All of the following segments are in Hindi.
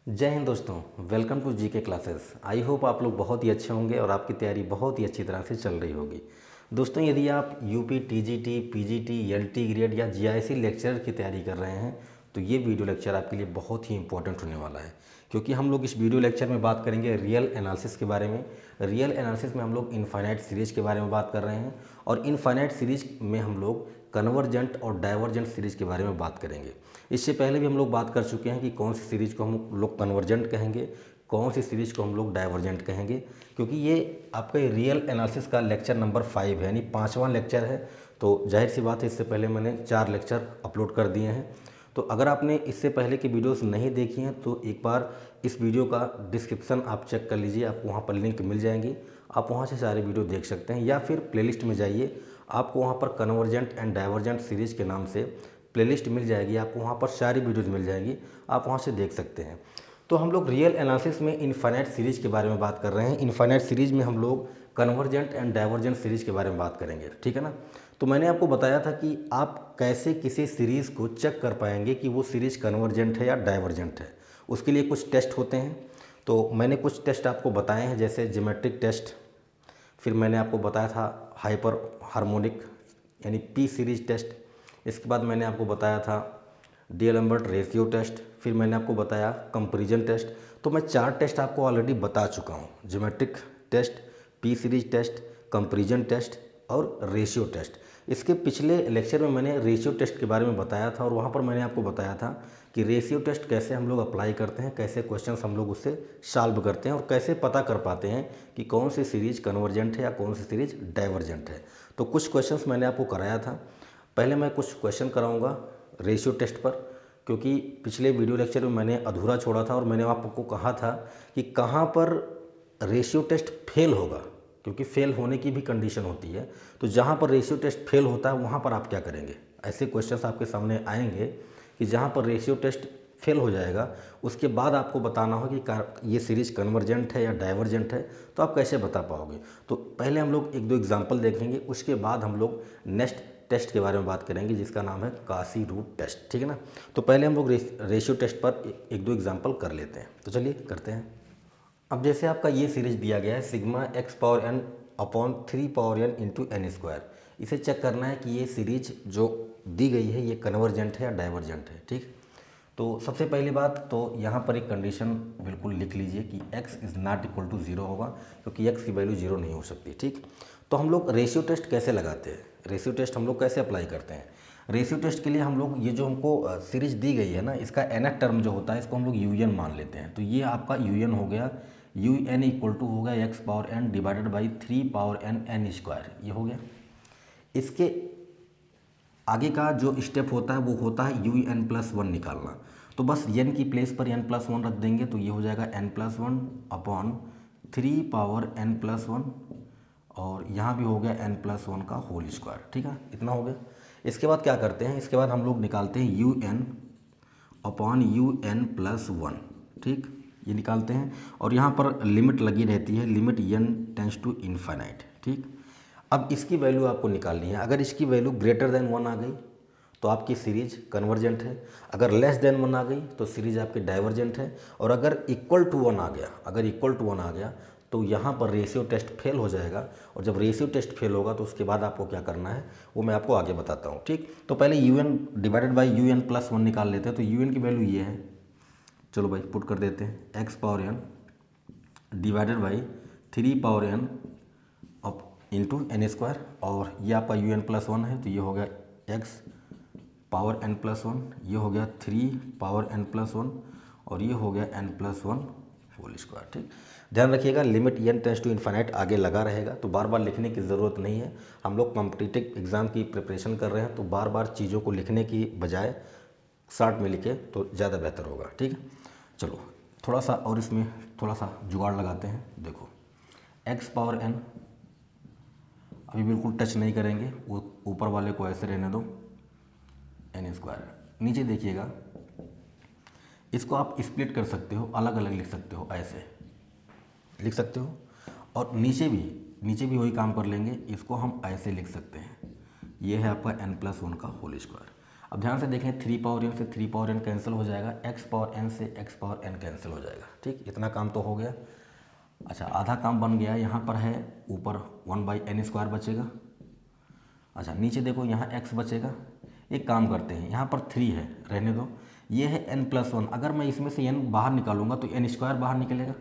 जय हिंद दोस्तों, welcome to GK classes. I hope आप लोग बहुत ही अच्छे होंगे और आपकी तैयारी बहुत ही अच्छी तरह से चल रही होगी। दोस्तों, यदि आप UP, TGT, PGT, LT grade या जीआईसी लेक्चरर की तैयारी कर रहे हैं तो ये वीडियो लेक्चर आपके लिए बहुत ही इंपॉर्टेंट होने वाला है, क्योंकि हम लोग इस वीडियो लेक्चर में बात करेंगे रियल एनालिसिस के बारे में। रियल एनालिसिस में हम लोग इनफाइनाइट सीरीज के बारे में बात कर रहे हैं और इनफाइनाइट सीरीज में हम लोग कन्वर्जेंट और डाइवर्जेंट सीरीज के बारे में बात करेंगे। इससे पहले भी हम लोग बात कर चुके हैं कि कौन सी सीरीज को हम लोग कन्वर्जेंट कहेंगे, कौन सी सीरीज को हम लोग डाइवर्जेंट कहेंगे, क्योंकि ये आपका रियल एनालिसिस का लेक्चर नंबर 5 है, यानी 5वां लेक्चर है। तो जाहिर सी बात है, इससे पहले मैंने 4 लेक्चर अपलोड कर दिए हैं। तो अगर आपने इससे पहले की वीडियोस नहीं देखी हैं तो एक बार इस वीडियो का डिस्क्रिप्शन आप चेक कर लीजिए, आपको वहाँ पर लिंक मिल जाएंगी। आप वहाँ से सारे वीडियो देख सकते हैं, या फिर प्लेलिस्ट में जाइए, आपको वहाँ पर कन्वर्जेंट एंड डाइवर्जेंट सीरीज के नाम से प्लेलिस्ट मिल जाएगी, आपको वहाँ पर सारी वीडियोज़ मिल जाएगी, आप वहाँ से देख सकते हैं। तो हम लोग रियल एनालिसिस में इनफाइनाइट सीरीज के बारे में बात कर रहे हैं। इनफाइनाइट सीरीज में हम लोग कन्वर्जेंट एंड डाइवर्जेंट सीरीज के बारे में बात करेंगे, ठीक है ना। तो मैंने आपको बताया था कि आप कैसे किसी सीरीज़ को चेक कर पाएंगे कि वो सीरीज कन्वर्जेंट है या डाइवर्जेंट है। उसके लिए कुछ टेस्ट होते हैं। तो मैंने कुछ टेस्ट आपको बताए हैं, जैसे ज्योमेट्रिक टेस्ट, फिर मैंने आपको बताया था हाइपर हार्मोनिक यानी पी सीरीज टेस्ट। इसके बाद मैंने आपको बताया था डी-एलम्बर्ट रेशियो टेस्ट, फिर मैंने आपको बताया कंपैरिजन टेस्ट। तो मैं 4 टेस्ट आपको ऑलरेडी बता चुका हूँ, geometric test, P series test, comparison test और रेशियो टेस्ट। इसके पिछले लेक्चर में मैंने रेशियो टेस्ट के बारे में बताया था और वहाँ पर मैंने आपको बताया था कि रेशियो टेस्ट कैसे हम लोग अप्लाई करते हैं, कैसे क्वेश्चंस हम लोग उससे सॉल्व करते हैं और कैसे पता कर पाते हैं कि कौन सी सीरीज कन्वर्जेंट है या कौन सी सीरीज डाइवर्जेंट है। तो कुछ क्वेश्चंस मैंने आपको कराया था। पहले मैं कुछ क्वेश्चन कराऊंगा रेशियो टेस्ट पर, क्योंकि पिछले वीडियो लेक्चर में मैंने अधूरा छोड़ा था और मैंने आपको कहा था कि कहाँ पर रेशियो टेस्ट फेल होगा, क्योंकि फेल होने की भी कंडीशन होती है। तो जहाँ पर रेशियो टेस्ट फेल होता है वहाँ पर आप क्या करेंगे। ऐसे क्वेश्चंस आपके सामने आएंगे कि जहाँ पर रेशियो टेस्ट फेल हो जाएगा, उसके बाद आपको बताना हो कि ये सीरीज कन्वर्जेंट है या डाइवर्जेंट है, तो आप कैसे बता पाओगे। तो पहले हम लोग 1-2 एग्जाम्पल देखेंगे, उसके बाद हम लोग नेक्स्ट टेस्ट के बारे में बात करेंगे जिसका नाम है काशी रूट टेस्ट, ठीक है ना। तो पहले हम लोग रेशियो टेस्ट पर 1-2 एग्जाम्पल कर लेते हैं। तो चलिए करते हैं। अब जैसे आपका ये सीरीज दिया गया है sigma x power n upon 3 power n into n square, इसे चेक करना है कि ये सीरीज जो दी गई है ये कन्वर्जेंट है या डाइवर्जेंट है, ठीक। तो सबसे पहली बात तो यहाँ पर एक कंडीशन बिल्कुल लिख लीजिए कि x is not equal to 0 होगा, क्योंकि x की वैल्यू 0 नहीं हो सकती, ठीक। तो हम लोग रेशियो टेस्ट कैसे लगाते हैं, रेशियो टेस्ट हम लोग कैसे अप्लाई करते हैं। रेशियो टेस्ट के लिए हम लोग ये जो हमको सीरीज दी गई है ना, इसका nth टर्म जो होता है इसको हम लोग un मान लेते हैं। तो ये आपका un हो गया, un इक्वल टू हो गया x power n divided by 3 power n n square, ये हो गया। इसके आगे का जो स्टेप होता है वो होता है un+1 निकालना। तो बस n की प्लेस पर n+1 रख देंगे, तो ये हो जाएगा n+1 अपॉन 3 पावर n+1, और यहाँ भी हो गया n+1 का होल स्क्वायर, ठीक है, इतना हो गया। इसके बाद क्या करते हैं, इसके बाद हम लोग निकालते हैं un अपॉन un+1, ठीक, ये निकालते हैं। और यहाँ पर लिमिट लगी रहती है, limit n tends to infinite, ठीक। अब इसकी वैल्यू आपको निकालनी है। अगर इसकी वैल्यू ग्रेटर देन 1 आ गई तो आपकी सीरीज कन्वर्जेंट है, अगर लेस देन 1 आ गई तो सीरीज आपकी डाइवर्जेंट है, और अगर इक्वल टू 1 आ गया, अगर इक्वल टू 1 आ गया तो यहाँ पर रेशियो टेस्ट फेल हो जाएगा। और जब रेशियो टेस्ट फेल होगा तो उसके बाद आपको क्या करना है वो मैं आपको आगे बताता हूँ, ठीक। तो पहले un डिवाइडेड बाई un+1 निकाल लेते हैं। तो un की वैल्यू ये है, चलो भाई पुट कर देते हैं, x power n divided by 3 power n into n square, और ये आपका un+1 है तो ये हो गया x पावर n+1, ये हो गया 3 पावर n+1, और ये हो गया n+1 होल स्क्वायर, ठीक। ध्यान रखिएगा limit n tends to infinite आगे लगा रहेगा, तो बार बार लिखने की ज़रूरत नहीं है। हम लोग कॉम्पिटिटिव एग्ज़ाम की प्रिपरेशन कर रहे हैं, तो बार बार चीज़ों को लिखने की बजाय शॉर्ट में लिखे तो ज़्यादा बेहतर होगा, ठीक है। चलो थोड़ा सा और इसमें थोड़ा सा जुगाड़ लगाते हैं। देखो x पावर n अभी बिल्कुल टच नहीं करेंगे, वो ऊपर वाले को ऐसे रहने दो, एन स्क्वायर। नीचे देखिएगा, इसको आप स्प्लिट कर सकते हो, अलग अलग लिख सकते हो, ऐसे लिख सकते हो। और नीचे भी वही काम कर लेंगे, इसको हम ऐसे लिख सकते हैं। ये है आपका n+1 का होल स्क्वायर। अब ध्यान से देखें, 3 पावर n से 3 पावर n कैंसिल हो जाएगा, x पावर n से x पावर n कैंसिल हो जाएगा। ठीक, इतना काम तो हो गया। अच्छा, आधा काम बन गया। यहाँ पर है ऊपर 1/n² बचेगा। अच्छा, नीचे देखो यहाँ x बचेगा। एक काम करते हैं, यहाँ पर 3 है, रहने दो। ये है n+1। अगर मैं इसमें से n बाहर निकालूंगा तो n² बाहर निकलेगा।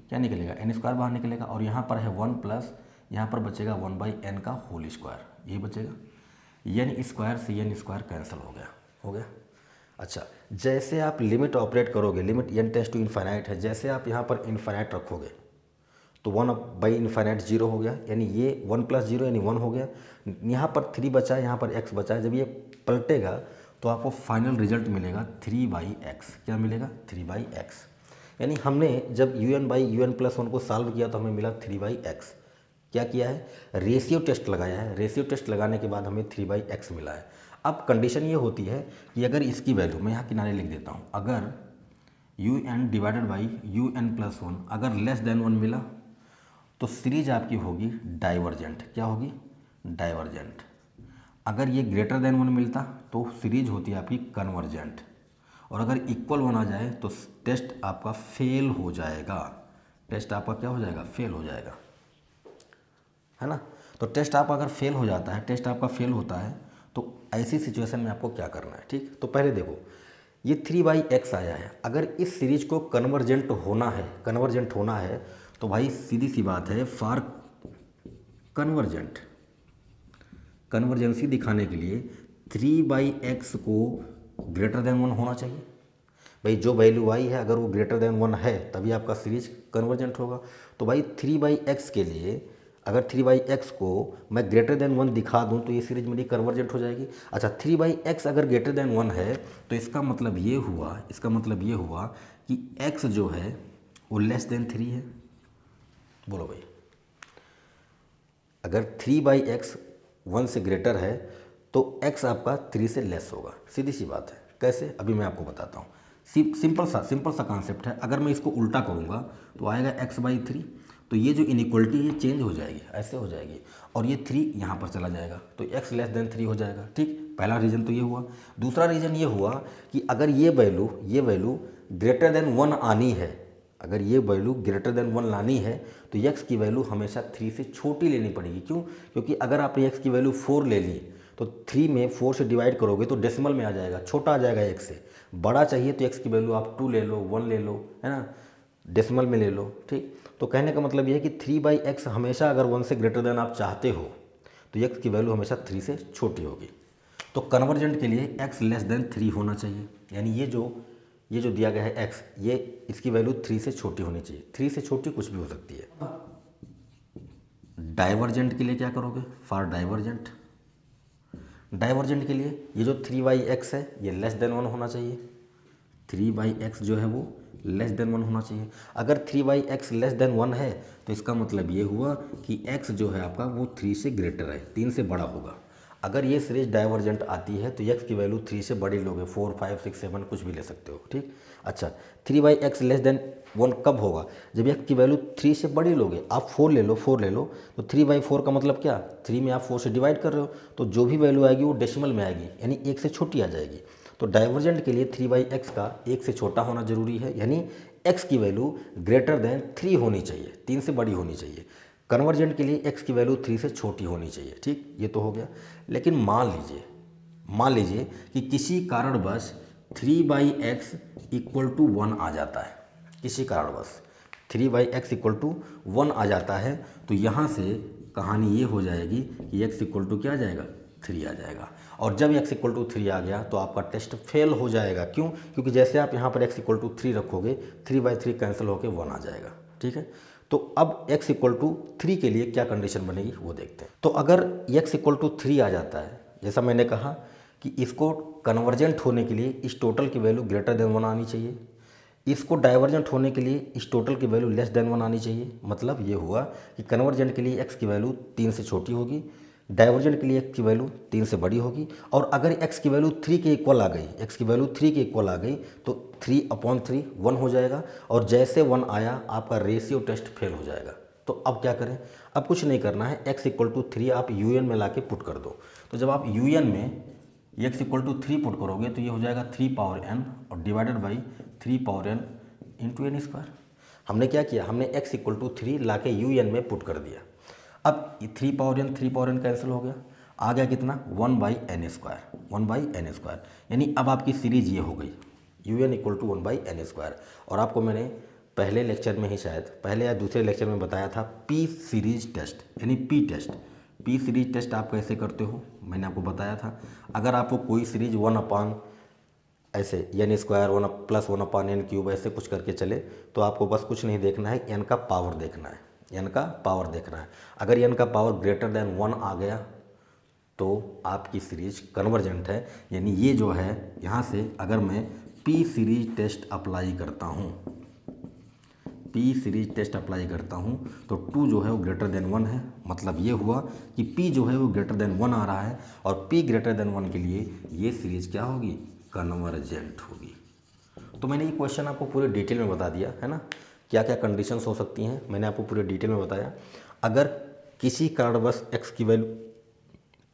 क्या निकलेगा? n² बाहर निकलेगा। और यहाँ पर है 1 प्लस, यहाँ पर बचेगा 1/n का होल स्क्वायर, ये बचेगा। n² से n² कैंसिल हो गया, हो गया। अच्छा, जैसे आप लिमिट ऑपरेट करोगे, limit n tends to infinite है, जैसे आप यहाँ पर इन्फाइनाइट रखोगे तो 1/इन्फाइनाइट 0 हो गया, यानी ये 1 + 0 यानी 1 हो गया। यहाँ पर 3 बचा है, यहाँ पर x बचा है। जब ये पलटेगा तो आपको फाइनल रिजल्ट मिलेगा 3/x। क्या मिलेगा? 3/x। यानी हमने जब un/un+1 को सॉल्व किया तो हमें मिला 3/x। क्या किया है? रेशियो टेस्ट लगाया है। रेशियो टेस्ट लगाने के बाद हमें 3/x मिला है। अब कंडीशन ये होती है कि अगर इसकी वैल्यू, मैं यहाँ किनारे लिख देता हूँ, अगर un/un+1 अगर <<1 मिला तो सीरीज आपकी होगी डाइवर्जेंट। क्या होगी? डाइवर्जेंट। अगर ये >1 मिलता तो सीरीज होती है आपकी कन्वर्जेंट। और अगर =1 आ जाए तो टेस्ट आपका फेल हो जाएगा। टेस्ट आपका क्या हो जाएगा? फेल हो जाएगा, है ना। तो टेस्ट आपका अगर फेल हो जाता है, टेस्ट आपका फेल होता है, तो ऐसी सिचुएशन में आपको क्या करना है? ठीक, तो पहले देखो, ये 3/x आया है। अगर इस सीरीज को कन्वर्जेंट होना है, कन्वर्जेंट होना है तो भाई सीधी सी बात है, फॉर कन्वर्जेंट, कन्वर्जेंसी दिखाने के लिए 3/x को >1 होना चाहिए। भाई जो वैल्यू आई है अगर वो >1 है तभी आपका सीरीज कन्वर्जेंट होगा। तो भाई 3/x के लिए अगर 3/x को मैं >1 दिखा दूं तो ये सीरीज मेरी कन्वर्जेंट हो जाएगी। अच्छा, 3/x अगर >1 है तो इसका मतलब ये हुआ, इसका मतलब ये हुआ कि x जो है वो <3 है। बोलो भाई, अगर 3/x 1 से ग्रेटर है तो x आपका 3 से लेस होगा। सीधी सी बात है। कैसे? अभी मैं आपको बताता हूँ। सिंपल सा कॉन्सेप्ट है। अगर मैं इसको उल्टा करूँगा तो आएगा x/3। तो ये जो इनइक्वलिटी है चेंज हो जाएगी, ऐसे हो जाएगी, और ये 3 यहाँ पर चला जाएगा तो x <3 हो जाएगा। ठीक, पहला रीज़न तो ये हुआ। दूसरा रीज़न ये हुआ कि अगर ये वैल्यू >1 आनी है, अगर ये वैल्यू >1 लानी है तो x की वैल्यू हमेशा 3 से छोटी लेनी पड़ेगी। क्यों? क्योंकि अगर आपने x की वैल्यू 4 ले ली तो 3 में 4 से डिवाइड करोगे तो डेसिमल में आ जाएगा, छोटा आ जाएगा x से। बड़ा चाहिए तो x की वैल्यू आप 2 ले लो, 1 ले लो, है ना, डेसिमल में ले लो। ठीक, तो कहने का मतलब ये है कि 3/x हमेशा अगर 1 से ग्रेटर आप चाहते हो तो x की वैल्यू हमेशा 3 से छोटी होगी। तो कन्वर्जेंट के लिए x <3 होना चाहिए। यानी ये जो दिया गया है x, ये इसकी वैल्यू 3 से छोटी होनी चाहिए। 3 से छोटी कुछ भी हो सकती है। डाइवर्जेंट के लिए क्या करोगे? फॉर डाइवर्जेंट, डाइवर्जेंट के लिए ये जो 3/x है ये <1 होना चाहिए। 3/x जो है वो <1 होना चाहिए। अगर 3/x <1 है तो इसका मतलब ये हुआ कि x जो है आपका वो 3 से ग्रेटर है, 3 से बड़ा होगा। अगर ये सीरीज डाइवर्जेंट आती है तो x की वैल्यू 3 से बड़ी लोगे, 4, 5, 6, 7 कुछ भी ले सकते हो। ठीक, अच्छा, 3/x <1 कब होगा? जब x की वैल्यू 3 से बड़ी लोगे। आप 4 ले लो, 4 ले लो, तो 3/4 का मतलब क्या? 3 में आप 4 से डिवाइड कर रहे हो तो जो भी वैल्यू आएगी वो डेसिमल में आएगी, यानी 1 से छोटी आ जाएगी। तो डाइवर्जेंट के लिए 3/x का 1 से छोटा होना जरूरी है, यानी x की वैल्यू <3 होनी चाहिए, 3 से बड़ी होनी चाहिए। कन्वर्जेंट के लिए x की वैल्यू 3 से छोटी होनी चाहिए। ठीक, ये तो हो गया। लेकिन मान लीजिए कि किसी कारणवश 3/x = 1 आ जाता है। किसी कारणवश 3/x = 1 आ जाता है तो यहाँ से कहानी ये हो जाएगी कि x = क्या आ जाएगा? 3 आ जाएगा। और जब x = 3 आ गया तो आपका टेस्ट फेल हो जाएगा। क्यों? क्योंकि जैसे आप यहाँ पर x = 3 रखोगे, 3/3 कैंसिल होकर 1 आ जाएगा। ठीक है, तो अब x = 3 के लिए क्या कंडीशन बनेगी वो देखते हैं। तो अगर x = 3 आ जाता है, जैसा मैंने कहा कि इसको कन्वर्जेंट होने के लिए इस टोटल की वैल्यू >1 आनी चाहिए, इसको डाइवर्जेंट होने के लिए इस टोटल की वैल्यू <1 आनी चाहिए। मतलब ये हुआ कि कन्वर्जेंट के लिए x की वैल्यू 3 से छोटी होगी, डाइवर्जेंट के लिए x की वैल्यू 3 से बड़ी होगी। और अगर x की वैल्यू 3 के इक्वल आ गई, x की वैल्यू 3 के इक्वल आ गई तो 3/3 1 हो जाएगा। और जैसे 1 आया आपका रेशियो टेस्ट फेल हो जाएगा। तो अब क्या करें? अब कुछ नहीं करना है, x = 3 आप un में ला के पुट कर दो। तो जब आप un में एक्स इक्वल टू 3 पुट करोगे तो ये हो जाएगा 3 पावर n और divided by 3 power n into n square. हमने क्या किया, हमने x इक्वल टू 3 ला के यू एन में पुट कर दिया। अब 3 पावर n कैंसिल हो गया, आ गया कितना 1 by n square, 1 by n square. यानी अब आपकी सीरीज ये हो गई u n equal to 1 by n square. और आपको मैंने पहले लेक्चर में ही, शायद पहले या दूसरे लेक्चर में बताया था पी सीरीज टेस्ट, यानी P test. P series test आप कैसे करते हो मैंने आपको बताया था। अगर आपको कोई सीरीज 1 अपान ऐसे एन स्क्वायर 1 प्लस 1 अपान एन क्यूब ऐसे कुछ करके चले तो आपको बस कुछ नहीं देखना है, एन का पावर देखना है, एन का पावर देखना है। अगर एन का पावर ग्रेटर देन 1 आ गया तो आपकी सीरीज कन्वर्जेंट है। यानी ये जो है यहाँ से अगर मैं पी सीरीज टेस्ट अप्लाई करता हूँ, पी सीरीज टेस्ट अप्लाई करता हूँ तो 2 जो है वो ग्रेटर देन 1 है। मतलब ये हुआ कि P जो है वो ग्रेटर देन 1 आ रहा है और P ग्रेटर देन 1 के लिए ये सीरीज क्या होगी, कन्वर्जेंट होगी। तो मैंने ये क्वेश्चन आपको पूरे डिटेल में बता दिया है ना, क्या क्या कंडीशंस हो सकती हैं मैंने आपको पूरे डिटेल में बताया। अगर किसी कारणवश x की वैल्यू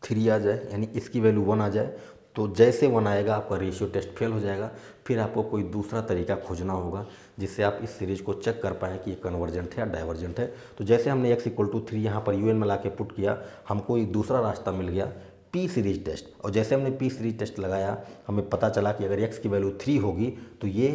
3 आ जाए, यानी इसकी वैल्यू 1 आ जाए, तो जैसे 1 आएगा आपका रेशियो टेस्ट फेल हो जाएगा। फिर आपको कोई दूसरा तरीका खोजना होगा जिससे आप इस सीरीज को चेक कर पाएँ कि ये कन्वर्जेंट है या डाइवर्जेंट है। तो जैसे हमने x इक्वल टू 3 यहाँ पर यूएन में ला के पुट किया, हमको एक दूसरा रास्ता मिल गया पी सीरीज टेस्ट। और जैसे हमने पी सीरीज टेस्ट लगाया हमें पता चला कि अगर x की वैल्यू 3 होगी तो ये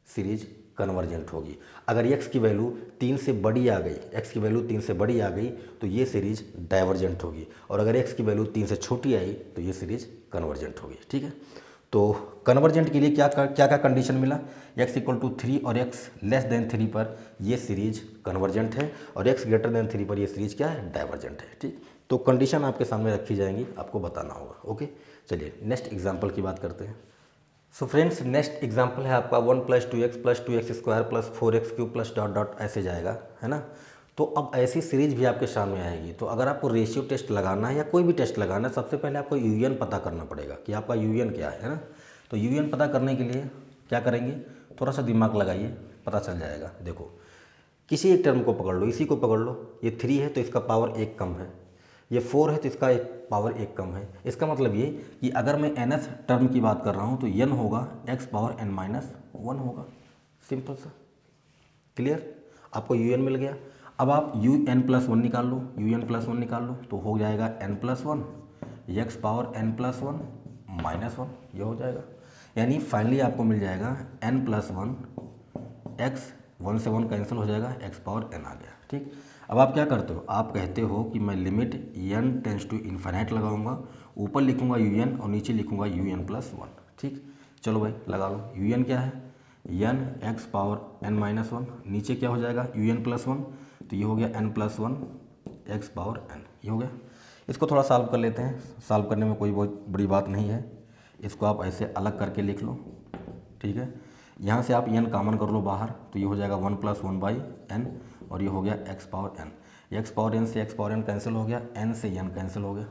सीरीज कन्वर्जेंट होगी। अगर x की वैल्यू 3 से बड़ी आ गई, x की वैल्यू 3 से बड़ी आ गई तो ये सीरीज डाइवर्जेंट होगी। और अगर x की वैल्यू 3 से छोटी आई तो ये सीरीज कन्वर्जेंट होगी। ठीक है, तो कन्वर्जेंट के लिए क्या क्या कंडीशन मिला, x इक्वल टू 3 और x लेस देन 3 पर ये सीरीज कन्वर्जेंट है और x ग्रेटर देन 3 पर ये सीरीज क्या है, डाइवर्जेंट है। ठीक, तो कंडीशन आपके सामने रखी जाएंगी, आपको बताना होगा। ओके, चलिए नेक्स्ट एग्जाम्पल की बात करते हैं। सो फ्रेंड्स, नेक्स्ट एग्जाम्पल है आपका 1 + 2x + 2x square + 4x cube plus dot dot ऐसे जाएगा, है ना। तो अब ऐसी सीरीज भी आपके सामने आएगी। तो अगर आपको रेशियो टेस्ट लगाना है या कोई भी टेस्ट लगाना है, सबसे पहले आपको यूएन पता करना पड़ेगा कि आपका यूएन क्या है ना। तो यूएन पता करने के लिए क्या करेंगे, थोड़ा सा दिमाग लगाइए, पता चल जाएगा। देखो, किसी एक टर्म को पकड़ लो, इसी को पकड़ लो। ये 3 है तो इसका पावर 1 कम है, ये 4 है तो इसका पावर 1 कम है। इसका मतलब ये कि अगर मैं nth टर्म की बात कर रहा हूँ तो n होगा x पावर n माइनस 1 होगा। सिंपल सा, क्लियर, आपको un मिल गया। अब आप un+1 निकाल लो, un+1 निकाल लो तो हो जाएगा n+1 x power n+1 minus 1, ये हो जाएगा। यानी फाइनली आपको मिल जाएगा n+1 x, 1 से 1 कैंसिल हो जाएगा, x पावर n आ गया। ठीक, अब आप क्या करते हो, आप कहते हो कि मैं limit n tends to infinite लगाऊंगा, ऊपर लिखूंगा un और नीचे लिखूंगा un+1। ठीक, चलो भाई लगा लो। un क्या है, n x power n minus 1, नीचे क्या हो जाएगा un+1, तो ये हो गया n+1 x पावर n, ये हो गया। इसको थोड़ा सॉल्व कर लेते हैं, सॉल्व करने में कोई बहुत बड़ी बात नहीं है। इसको आप ऐसे अलग करके लिख लो। ठीक है, यहाँ से आप n कॉमन कर लो बाहर तो ये हो जाएगा 1 + 1 बाई n और ये हो गया x power n। x power n से x पावर n कैंसिल हो गया, n से n कैंसिल हो गया,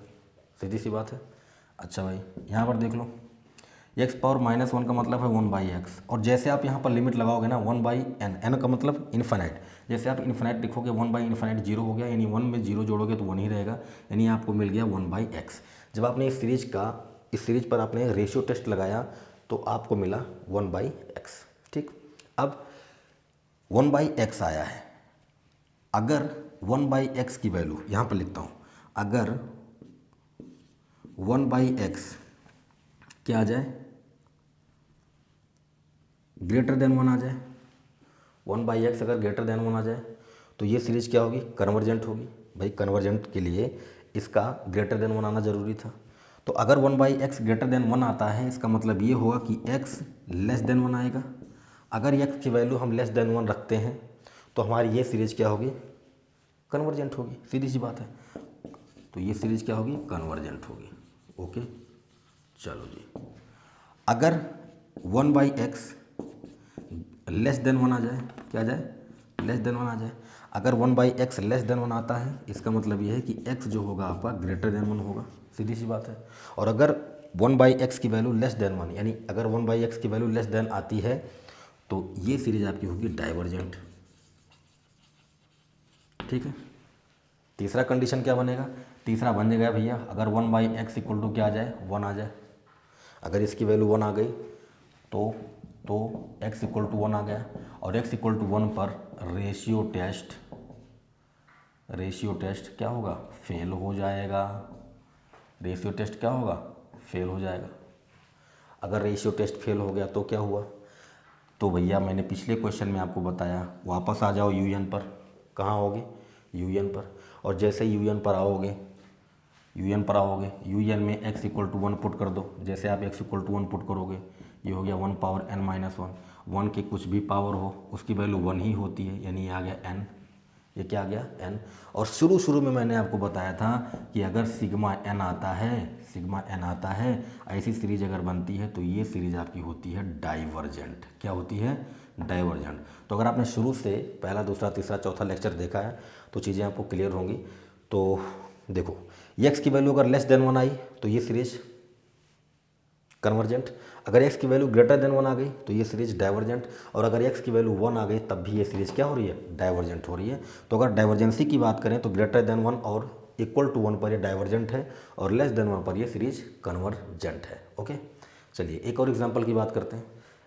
सीधी सी बात है। अच्छा भाई, यहाँ पर देख लो, x पावर -1 का मतलब है 1/x। और जैसे आप यहाँ पर लिमिट लगाओगे ना 1/n, n का मतलब इन्फिनिट, जैसे आप इन्फिनिट लिखोगे 1/∞ 0 हो गया, यानी 1 में 0 जोड़ोगे तो 1 ही रहेगा, यानी आपको मिल गया 1/x। जब आपने इस सीरीज पर आपने रेशियो टेस्ट लगाया तो आपको मिला 1/x। ठीक, अब 1/x आया है, अगर 1/x की वैल्यू यहाँ पर लिखता हूँ, अगर 1/x क्या आ जाए, ग्रेटर देन 1 आ जाए, 1/x अगर ग्रेटर देन 1 आ जाए तो ये सीरीज क्या होगी, कन्वर्जेंट होगी। भाई कन्वर्जेंट के लिए इसका ग्रेटर देन 1 आना जरूरी था। तो अगर 1/x ग्रेटर देन 1 आता है, इसका मतलब ये होगा कि x लेस देन 1 आएगा। अगर x की वैल्यू हम लेस देन 1 रखते हैं तो हमारी ये सीरीज क्या होगी, कन्वर्जेंट होगी, सीधी सी बात है। तो ये सीरीज क्या होगी, कन्वर्जेंट होगी। ओके, चलो जी, अगर 1/x लेस देन 1 आ जाए, क्या आ जाए, लेस देन 1 आ जाए। अगर 1/x लेस देन 1 आता है, इसका मतलब ये है कि x जो होगा आपका ग्रेटर देन 1 होगा, सीधी सी बात है। और अगर 1/x की वैल्यू लेस देन 1, यानी अगर 1/x की वैल्यू लेस देन आती है तो ये सीरीज आपकी होगी डाइवर्जेंट। ठीक है, तीसरा कंडीशन क्या बनेगा, तीसरा बन जाएगा भैया, अगर 1/x इक्वल टू क्या आ जाए, 1 आ जाए। अगर इसकी वैल्यू 1 आ गई तो x इक्वल टू 1 आ गया, और x इक्वल टू 1 पर रेशियो टेस्ट क्या होगा, फेल हो जाएगा। रेशियो टेस्ट क्या होगा, फेल हो जाएगा। अगर रेशियो टेस्ट फेल हो गया तो क्या हुआ, तो भैया मैंने पिछले क्वेश्चन में आपको बताया, वापस आ जाओ यूएन पर। कहाँ आओगे, यूएन पर। और जैसे यूएन पर आओगे यूएन में x इक्वल टू 1 पुट कर दो। जैसे आप x इक्वल टू 1 पुट करोगे, ये हो गया 1 पावर n माइनस 1। 1 की कुछ भी पावर हो उसकी वैल्यू 1 ही होती है, यानी ये आ गया n। ये क्या आ गया, n। और शुरू में मैंने आपको बताया था कि अगर सिग्मा n आता है ऐसी सीरीज अगर बनती है तो ये सीरीज आपकी होती है डाइवर्जेंट। क्या होती है, डाइवर्जेंट। तो अगर आपने शुरू से पहला, दूसरा, तीसरा, चौथा लेक्चर देखा है तो चीज़ें आपको क्लियर होंगी। तो देखो, x की वैल्यू अगर लेस देन 1 आई तो ये सीरीज कन्वर्जेंट। अगर x की वैल्यू ग्रेटर देन 1 आ गई तो ये सीरीज डाइवर्जेंट। और अगर x की वैल्यू 1 आ गई तब भी ये सीरीज क्या हो रही है, डाइवर्जेंट हो रही है। तो अगर डाइवर्जेंसी की बात करें तो ग्रेटर देन 1 और इक्वल टू 1 पर ये डाइवर्जेंट है, और लेस देन 1 पर ये सीरीज कन्वर्जेंट है। ओके, चलिए एक और एग्जाम्पल की बात करते हैं।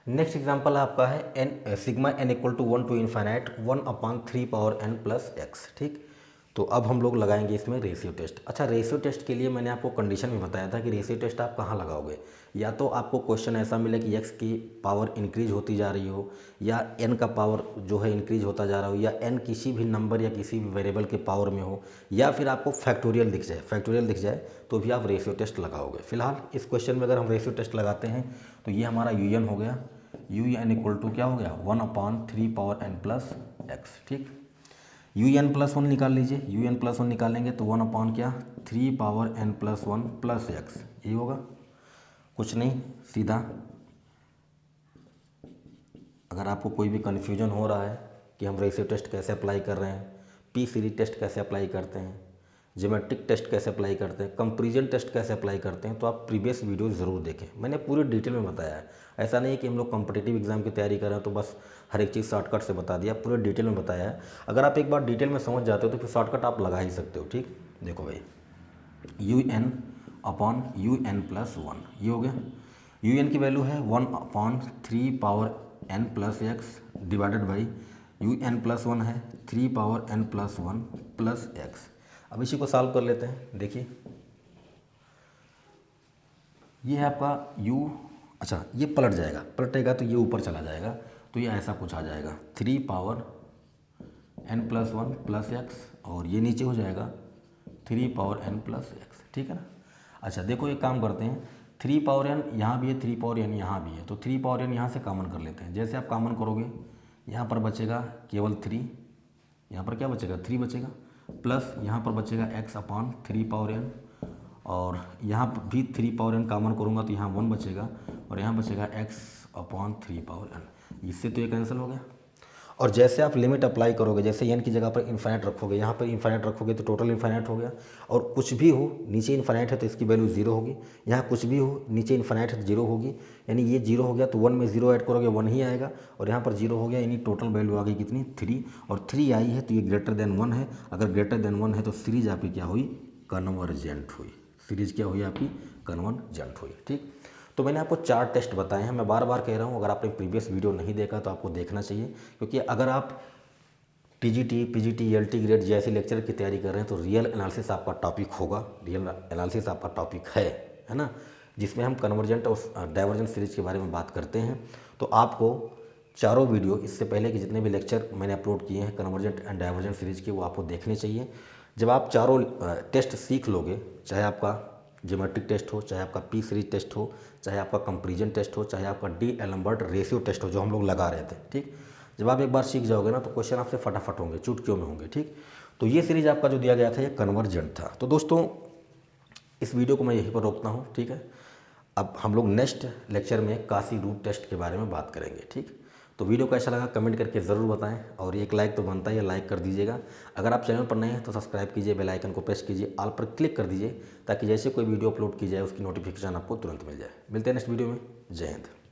नेक्स्ट एग्जाम्पल आपका है n sigma n equal to 1 to infinite 1/3 power n plus x। ठीक, तो अब हम लोग लगाएंगे इसमें रेशियो टेस्ट। अच्छा, रेशियो टेस्ट के लिए मैंने आपको कंडीशन में बताया था कि रेशियो टेस्ट आप कहाँ लगाओगे। या तो आपको क्वेश्चन ऐसा मिले कि x की पावर इंक्रीज होती जा रही हो, या n का पावर जो है इंक्रीज होता जा रहा हो, या n किसी भी नंबर या किसी भी वेरिएबल के पावर में हो, या फिर आपको फैक्टोरियल दिख जाए तो भी आप रेशियो टेस्ट लगाओगे। फिलहाल इस क्वेश्चन में अगर हम रेशियो टेस्ट लगाते हैं तो ये हमारा un हो गया, un इक्वल टू क्या हो गया, 1/3 पावर n प्लस x। ठीक, un प्लस 1 निकाल लीजिए। un प्लस 1 निकालेंगे तो 1/3 power n plus 1 plus x, ये होगा। कुछ नहीं, सीधा। अगर आपको कोई भी कन्फ्यूजन हो रहा है कि हम रेशियो टेस्ट कैसे अप्लाई कर रहे हैं, पी सीरीज टेस्ट कैसे अप्लाई करते हैं, ज्योमेट्रिक टेस्ट कैसे अप्लाई करते हैं, कंपैरिजन टेस्ट कैसे अप्लाई करते हैं, तो आप प्रीवियस वीडियो ज़रूर देखें। मैंने पूरी डिटेल में बताया है। ऐसा नहीं कि हम लोग कॉम्पिटिटिव एग्जाम की तैयारी कर रहे हैं तो बस हर एक चीज़ शॉर्टकट से बता दिया, पूरे डिटेल में बताया है। अगर आप एक बार डिटेल में समझ जाते हो तो फिर शॉर्टकट आप लगा ही सकते हो। ठीक, देखो भाई, un प्लस 1, ये हो गया। un की वैल्यू है 1/3 power n plus x divided by un plus 1 है 3 power n plus 1 plus x. अब इसी को सॉल्व कर लेते हैं। देखिए, ये है आपका u। अच्छा, ये पलटेगा तो ये ऊपर चला जाएगा, तो ये ऐसा कुछ आ जाएगा 3 power n plus 1 plus x, और ये नीचे हो जाएगा 3 पावर n प्लस एक्स। ठीक है ना। अच्छा देखो, एक काम करते हैं, 3 पावर n यहाँ भी है, 3 पावर n यहाँ भी है, तो 3 पावर n यहाँ से कॉमन कर लेते हैं। जैसे आप कॉमन करोगे, यहाँ पर बचेगा केवल 3, यहाँ पर क्या बचेगा, 3 बचेगा, प्लस यहाँ पर बचेगा x/3 पावर n, और यहाँ भी 3 पावर n कॉमन करूँगा तो यहाँ 1 बचेगा, और यहाँ बचेगा x/3 पावर n। इससे तो ये कैंसिल हो गया। और जैसे आप लिमिट अप्लाई करोगे, जैसे n की जगह पर इन्फाइनाइट रखोगे, यहाँ पर इन्फाइनाइट रखोगे तो टोटल इन्फाइनाइट हो गया। और कुछ भी हो, नीचे इन्फाइनाइट है तो इसकी वैल्यू 0 होगी, यहाँ कुछ भी हो नीचे इन्फाइनाइट है तो 0 होगी, यानी ये 0 हो गया तो 1 में 0 ऐड करोगे 1 ही आएगा, और यहाँ पर 0 हो गया, यानी टोटल वैल्यू आ गई कितनी, 3। और 3 आई है तो ये ग्रेटर देन 1 है। अगर ग्रेटर देन 1 है तो सीरीज आपकी क्या हुई, कन्वर्जेंट हुई। सीरीज क्या हुई आपकी, कन्वर्जेंट हुई। ठीक, तो मैंने आपको 4 टेस्ट बताए हैं। मैं बार बार कह रहा हूँ, अगर आपने प्रीवियस वीडियो नहीं देखा तो आपको देखना चाहिए, क्योंकि अगर आप टीजीटी, पीजीटी, एलटी ग्रेड जैसे लेक्चर की तैयारी कर रहे हैं तो रियल एनालिसिस आपका टॉपिक होगा, रियल एनालिसिस आपका टॉपिक है ना, जिसमें हम कन्वर्जेंट और डाइवर्जेंट सीरीज के बारे में बात करते हैं। तो आपको चारों वीडियो, इससे पहले के जितने भी लेक्चर मैंने अपलोड किए हैं कन्वर्जेंट एंड डाइवर्जेंट सीरीज के, वो आपको देखने चाहिए। जब आप चारों टेस्ट सीख लोगे, चाहे आपका ज्योमेट्रिक टेस्ट हो, चाहे आपका पी सीरीज टेस्ट हो, चाहे आपका कंपैरिजन टेस्ट हो, चाहे आपका डी एलम्बर्ट रेशियो टेस्ट हो जो हम लोग लगा रहे थे, ठीक, जब आप एक बार सीख जाओगे ना तो क्वेश्चन आपसे फटाफट होंगे, चुटकियों में होंगे। ठीक, तो ये सीरीज आपका जो दिया गया था ये कन्वर्जेंट था। तो दोस्तों, इस वीडियो को मैं यहीं पर रोकता हूँ। ठीक है, अब हम लोग नेक्स्ट लेक्चर में काशी रूट टेस्ट के बारे में बात करेंगे। ठीक, तो वीडियो कैसा लगा कमेंट करके ज़रूर बताएं, और एक लाइक तो बनता ही है, लाइक कर दीजिएगा। अगर आप चैनल पर नए हैं तो सब्सक्राइब कीजिए, बेल आइकन को प्रेस कीजिए, ऑल पर क्लिक कर दीजिए, ताकि जैसे कोई वीडियो अपलोड की जाए उसकी नोटिफिकेशन आपको तुरंत मिल जाए। मिलते हैं नेक्स्ट वीडियो में। जय हिंद।